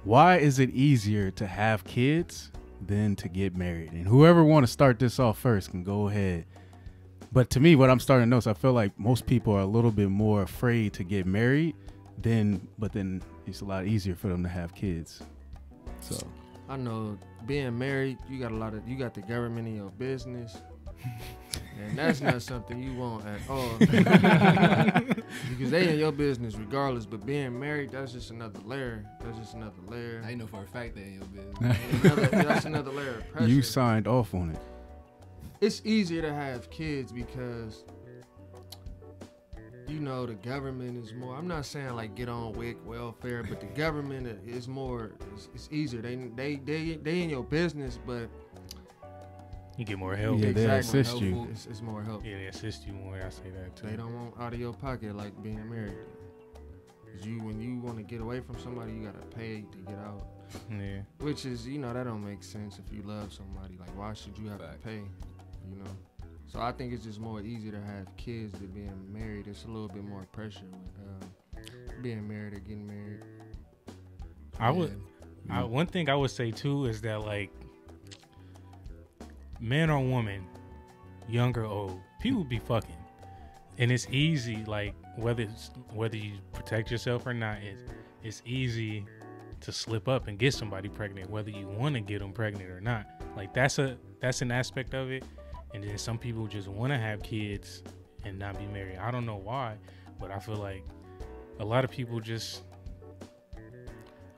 why is it easier to have kids than to get married? And whoever want to start this off first can go ahead. But to me, what I'm starting to notice, I feel like most people are a little bit more afraid to get married but then it's a lot easier for them to have kids. So I know being married, you got the government in your business. And that's not something you want at all. Because they in your business regardless, but being married, that's just another layer. I know for a fact they in your business. That's another layer of pressure. you signed off on it. It's easier to have kids because, you know, the government is more, I'm not saying like get on WIC, welfare, but the government is more, it's easier. They in your business, but you get more help. Yeah, exactly. they assist you. It's more help. Yeah, they assist you more. I say that too. They don't want out of your pocket like being married. Cause when you want to get away from somebody, you gotta pay to get out. Yeah. Which is, you know, that don't make sense if you love somebody. Like, why should you have to pay? You know. So I think it's just more easy to have kids than being married. It's a little bit more pressure with being married or getting married. One thing I would say too is that, like, man or woman, young or old, people be fucking, and it's easy. Like whether you protect yourself or not, it's easy to slip up and get somebody pregnant, whether you want to get them pregnant or not. Like that's an aspect of it. And then some people just want to have kids and not be married. I don't know why, but I feel like a lot of people just,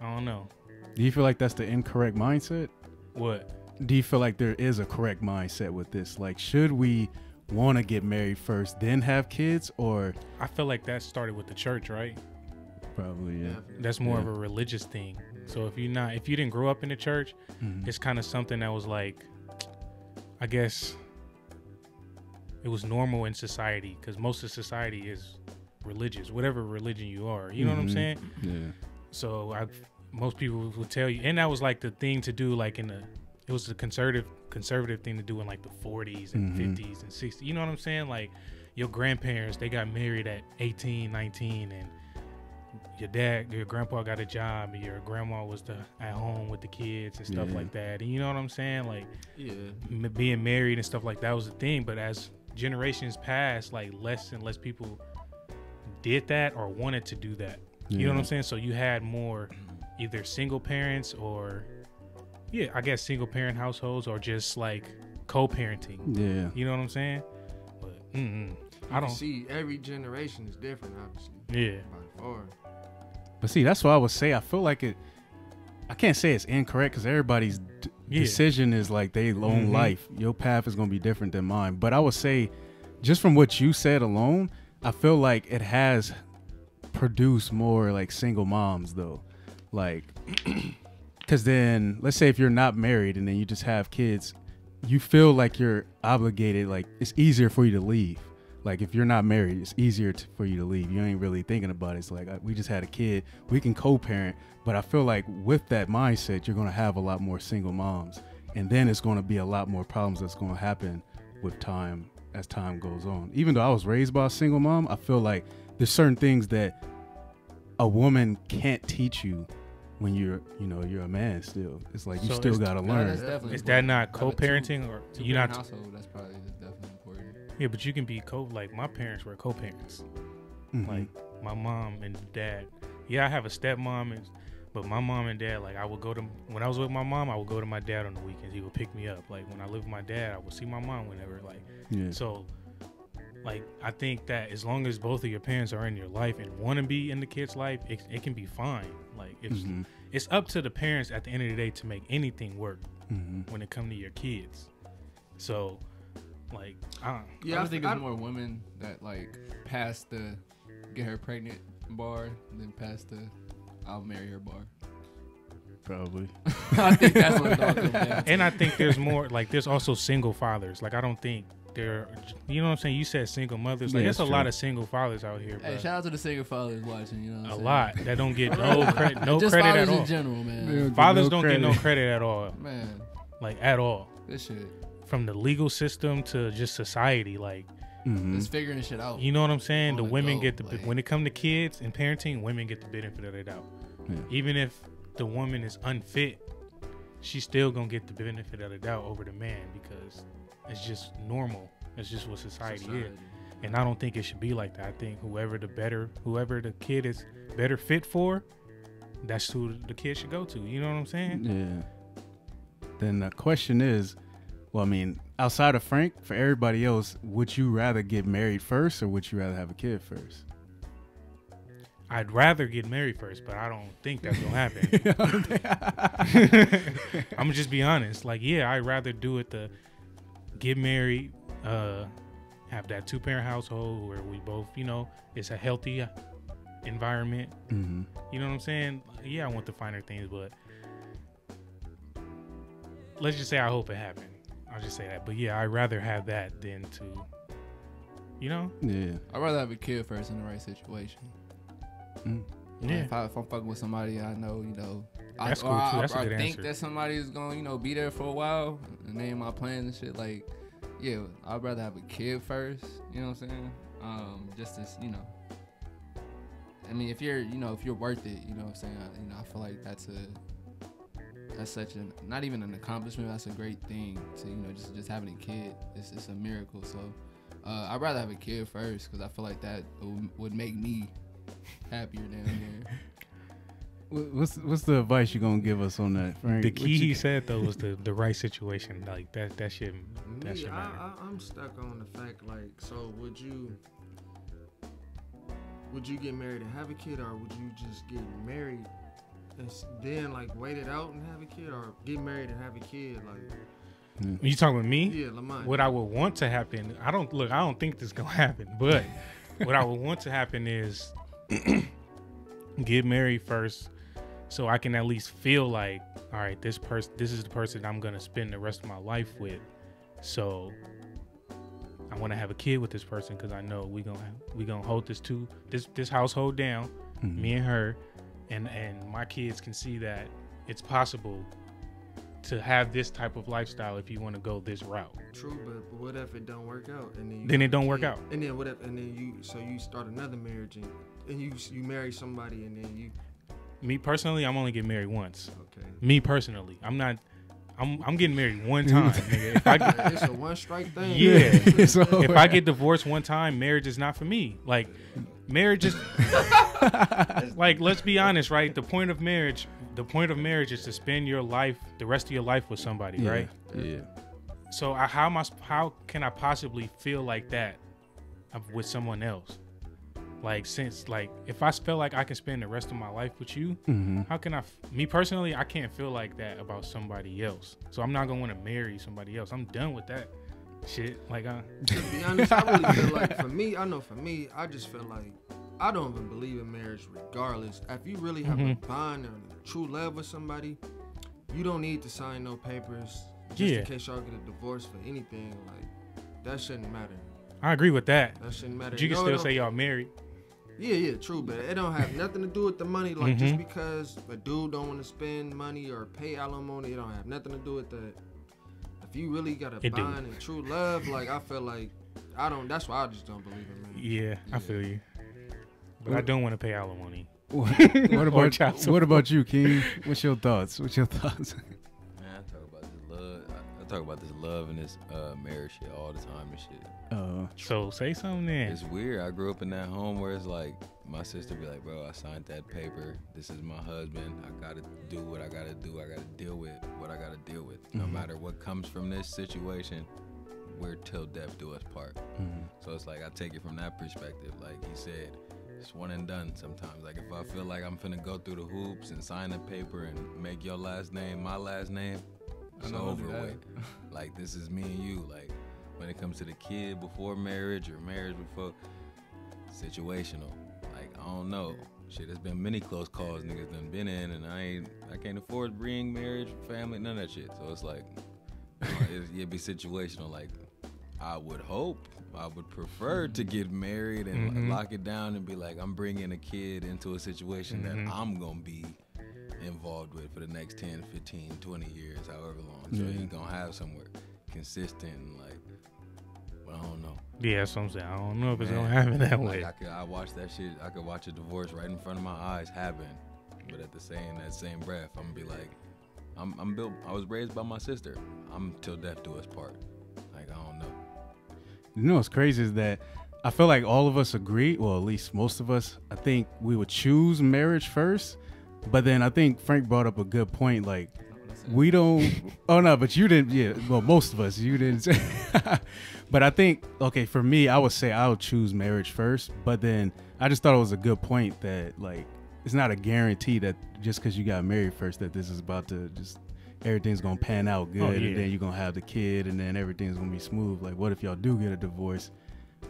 I don't know. Do you feel like that's the incorrect mindset? What? Do you feel like there is a correct mindset with this? Like, should we want to get married first, then have kids, or? I feel like that started with the church, right? Probably, yeah. That's more of a religious thing. So if you didn't grow up in the church, it's kind of something that was like, I guess it was normal in society, because most of society is religious, whatever religion you are. You know what I'm saying? Yeah. So most people will tell you, and that was like the thing to do, like it was the conservative thing to do in like the 40s and 50s and 60s. You know what I'm saying? Like your grandparents, they got married at 18, 19, and your grandpa got a job, and your grandma was at home with the kids and stuff like that. And you know what I'm saying? Like, being married and stuff like that was the thing. But as generations passed, like less and less people did that or wanted to do that. You know what I'm saying? So you had more either single parents or, I guess single parent households, or just like co-parenting. Yeah. You know what I'm saying? But I don't see, every generation is different, obviously. Yeah. By far. But see, that's what I would say. I feel like I can't say it's incorrect, because everybody's decision is like their own life. Your path is going to be different than mine. But I would say, just from what you said alone, I feel like it has produced more like single moms though. Like, because then let's say if you're not married and then you just have kids, you feel like you're obligated. Like, it's easier for you to leave. Like, if you're not married, it's easier for you to leave. You ain't really thinking about it. It's like, we just had a kid. We can co-parent. But I feel like with that mindset, you're going to have a lot more single moms. And then it's going to be a lot more problems that's going to happen with time as time goes on. Even though I was raised by a single mom, I feel like there's certain things that a woman can't teach you when you're a man still. It's like you still got to learn. Is that not co-parenting, or you not household? That's probably definitely important. Yeah, but you can be like my parents were co-parents. Like my mom and dad. Yeah, I have a stepmom, but my mom and dad, like when I was with my mom, I would go to my dad on the weekends. He would pick me up. Like when I lived with my dad, I would see my mom whenever. So, like, I think that as long as both of your parents are in your life and want to be in the kid's life, it can be fine. Like, it's up to the parents at the end of the day to make anything work when it comes to your kids. So, like, I just think it's more women that like pass the get her pregnant bar than pass the I'll marry her bar. Probably. I think that's what it all comes down to. And I think there's more, like, there's also single fathers. Like, I don't think you know what I'm saying? You said single mothers. Like, there's a lot of single fathers out here, bro. Hey, shout out to the single fathers watching, you know what I'm saying? A lot that don't get no credit at all. Just fathers in general, man. Fathers don't get no credit at all. Man. Like, at all. This shit. From the legal system to just society, like, just figuring this shit out. You know what I'm saying? The women get when it comes to kids and parenting, women get the benefit of the doubt. Yeah. Even if the woman is unfit, she's still gonna get the benefit of the doubt over the man because it's just normal. It's just what society is. And I don't think it should be like that. I think whoever the kid is better fit for, that's who the kid should go to. You know what I'm saying? Yeah. Then the question is, well, I mean, outside of Frank, for everybody else, would you rather get married first or would you rather have a kid first? I'd rather get married first, but I don't think that's gonna happen. I'm gonna just be honest. Like, yeah, I'd rather do it to get married, have that 2-parent household where we both, you know, it's a healthy environment. Mm-hmm. You know what I'm saying? Yeah, I want the finer things, but let's just say I hope it happened. I'll just say that. But yeah, I'd rather have that than to, you know? Yeah. I'd rather have a kid first in the right situation. Mm. Yeah. If I'm fucking with somebody I know, you know, That's cool too. That's a good I think answer. that somebody is gonna, you know, be there for a while and they in my plans and shit. Like, yeah, I'd rather have a kid first. You know what I'm saying? Just as, you know, I mean, if you're worth it, you know what I'm saying? I feel like that's such a, not even an accomplishment. That's a great thing to, you know, just having a kid. It's a miracle. So I'd rather have a kid first because I feel like that would make me happier down there. What's the advice you're gonna give us on that, Frank? The key he said though was the right situation. Like that shit matter. I'm stuck on the fact, like, so would you get married and have a kid, or would you just get married and then like wait it out and have a kid, or get married and have a kid? Like, You talking with me? yeah, Lamont. What I would want to happen, I don't think this is gonna happen, but what I would want to happen is get married first, so I can at least feel like, all right, this is the person I'm gonna spend the rest of my life with. So I want to have a kid with this person because I know we gonna hold this household down, Mm-hmm. me and her, and my kids can see that it's possible to have this type of lifestyle if you want to go this route. True, but what if it don't work out? And Then it don't work out. And then what if? And then you start another marriage and you marry somebody and then you. Me personally, I'm only getting married once. Okay. Me personally, I'm getting married one time. Nigga. If I get, It's a one strike thing. yeah. So, If I get divorced one time, marriage is not for me. Like, marriage is like, let's be honest, right? The point of marriage is to spend your life, the rest of your life with somebody, yeah, right? Yeah. So how can I possibly feel like that with someone else? Like, since, like, if I feel like I can spend the rest of my life with you, Mm-hmm. how can me personally, I can't feel like that about somebody else. So I'm not gonna want to marry somebody else. I'm done with that shit. Like, To be honest, I really feel like for me, I just feel like I don't even believe in marriage regardless. If you really have a bond or a true love with somebody, you don't need to sign no papers just in case y'all get a divorce for anything. Like, that shouldn't matter. I agree with that. That shouldn't matter. But you can still say y'all married. Yeah, true, but it don't have nothing to do with the money. Like, just because a dude don't want to spend money or pay alimony, it don't have nothing to do with that. If you really got a bond and true love, like, I feel like that's why I just don't believe in marriage. Yeah, I feel you. But I don't want to pay alimony. What about you, King? What's your thoughts? Man, I talk about this love and this marriage shit all the time and shit. So say something then. It's weird. I grew up in that home where it's like my sister be like, bro, I signed that paper. This is my husband. I gotta do what I gotta do. I gotta deal with what I gotta deal with. No matter what comes from this situation, we're till death do us part. So it's like I take it from that perspective. Like he said, it's one and done sometimes. Like if I feel like I'm finna go through the hoops and sign a paper and make your last name my last name, it's over with. Like this is me and you. Like when it comes to the kid before marriage or marriage before, situational. Like I don't know. Shit, there's been many close calls niggas done been in, and I can't afford ring, marriage, family, none of that shit. So it's like it'd be situational. Like I would prefer to get married and lock it down and be like, I'm bringing a kid into a situation that I'm gonna be involved with for the next 10, 15, 20 years, however long. So you're gonna have somewhere consistent and like, well, I don't know. Yeah, that's what I'm saying. I don't know if it's gonna happen that way. Like I watch that shit. I could watch a divorce right in front of my eyes happen But at that same breath, I'm gonna be like, I'm built. I was raised by my sister. I'm till death do us part. Like, I don't know. You know what's crazy is that I feel like all of us agree, well, at least most of us, I think we would choose marriage first. But then I think Frank brought up a good point. Like, we don't, oh no, but you didn't, yeah, well, most of us, you didn't say. But I think, okay, for me, I would say I would choose marriage first. But then I just thought it was a good point that, like, it's not a guarantee that just because you got married first that this is about to just, everything's going to pan out good. And then you're going to have the kid and then everything's going to be smooth. Like, what if y'all do get a divorce?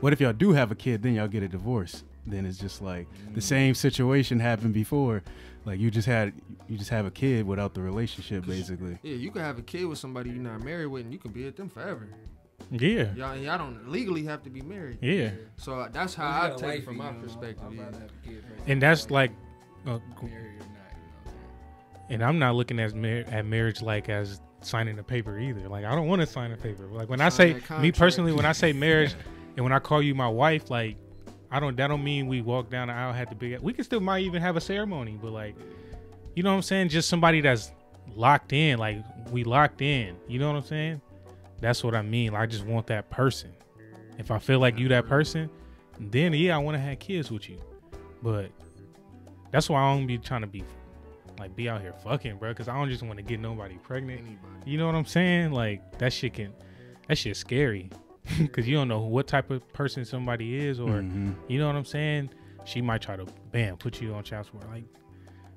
What if y'all do have a kid, then y'all get a divorce? Then it's just like the same situation happened before. Like you just have a kid without the relationship, basically. Yeah, you can have a kid with somebody you're not married with, and you can be with them forever. Yeah. Y'all don't legally have to be married. Yeah. So that's how I take it from my perspective. And that's like, and I'm not looking at marriage like as signing a paper either. Like I don't want to sign a paper. Like when I say, me personally, when I say marriage, and when I call you my wife, like that don't mean we walk down the aisle, had to be. We can still might even have a ceremony, but like, you know what I'm saying? Just somebody that's locked in. Like we locked in. You know what I'm saying? That's what I mean. Like, I just want that person. If I feel like you that person, then yeah, I want to have kids with you. But that's why I don't be trying to be out here fucking, bro. Because I don't just want to get nobody pregnant. You know what I'm saying? Like that shit's scary. Because you don't know what type of person somebody is, or you know what I'm saying. She might try to put you on child support, like,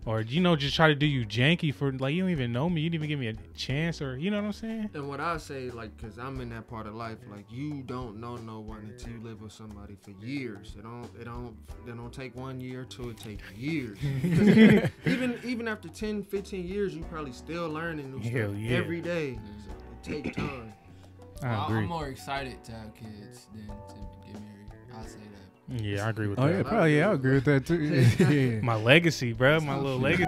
or just try to do you janky for like you don't even know me, you didn't even give me a chance, or you know what I'm saying. And what I say, like, because I'm in that part of life, like you don't know no one until you live with somebody for years. It don't take 1 year or two. It takes years. even after 10, 15 years, you probably still learning new stuff every day. So it takes time. I agree. I'm more excited to have kids than to get married. I'll say that. Yeah, I agree with that. Oh yeah, probably. Yeah, I agree with that too. Yeah. My legacy, bro. My little legacy.